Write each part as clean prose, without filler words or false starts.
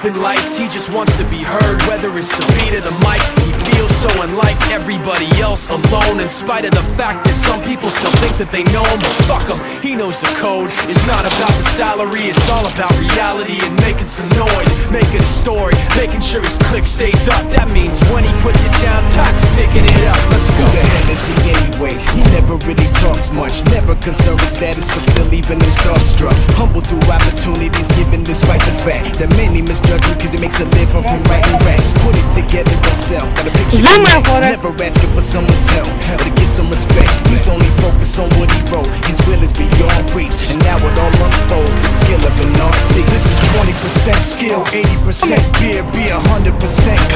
up in lights, he just wants to be heard. Whether it's the beat or the mic, he feels so unlike everybody else, alone. In spite of the fact that some people still think that they know him, but fuck him, he knows the code. It's not about the salary, it's all about reality and making some noise, making a story, making sure his click stays up. That means when he puts it down, Tox picking it up. Let's go. Who the hell is he anyway? He never really talks much, never concerned with status, but still even him starstruck. Humble through opportunities given despite the fact that many misjudge him cause he makes a living from writing raps. Put it together himself, got a picture of Max, never asking for someone's help or to get some respect. He's only focused on what he wrote, his will is beyond reach, and now it all unfolds, the skill of an artist. This is 20% skill, 80% beer, be 100%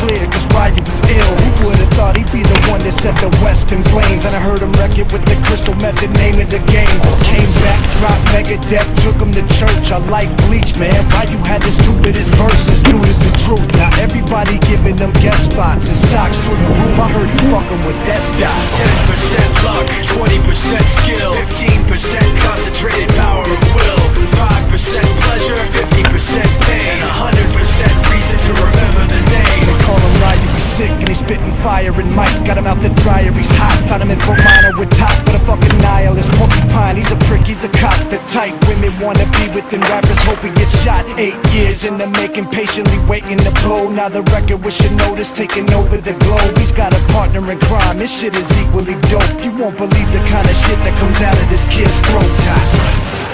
clear, cause Ryu was ill. Who would've thought he'd be the one that set the West in flames? And I heard him wreck it with the Crystal Method, name of the game. Came back, dropped Megadeth, took him to church. I like Bleach, man. Ryu had the stupidest verse, this dude is the truth. Now everybody giving them guest spots and stocks through the roof. I heard he fucking with that stock. This is 10% luck, 20% skill, 15% concentrated power of will, 5% pleasure, 50% pain, 100% reason to remember the name. They call him Ryu, he's sick and he's spitting fire. And Mike got him out the dryer, he's hot. Found him in Fort Minor with top, but a fucking nihilist. Porcupine, he's a prick, he's a cop. The type women wanna be within rappers, hope he gets shot. 8 years in the making, patiently waiting to blow. Now the record with your notice taking over the globe. He's got a partner in crime, this shit is equally dope. You won't believe the kind of shit that comes out of this kid's throat.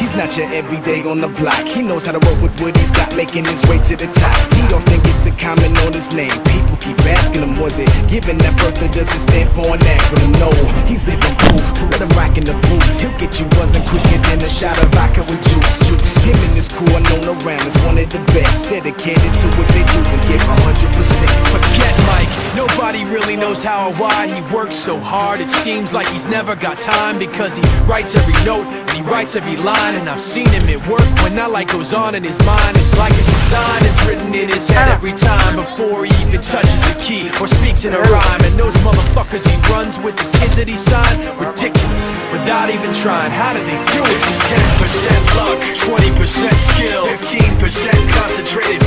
He's not your everyday on the block. He knows how to work with what he's got, making his way to the top. He often gets a comment on his name. People keep asking him, was it given that birth or does it stand for an acronym? No, he's living proof. Let him rock in the booth. He'll get you buzzing quicker than a shot of vodka with juice. Him and his crew are known around as one of the best, dedicated to what they do and give 100%. Forget Mike, nobody really knows how or why he works so hard. It seems like he's never got time because he writes every note and he writes every line. And I've seen him at work when that light goes on in his mind. It's like a design is written in his head every time before he even touches a key or speaks in a rhyme. And those motherfuckers he runs with, the kids that he signed, ridiculous, without even trying. How do they do it? This is 10% luck, 20% skill, 15% concentrated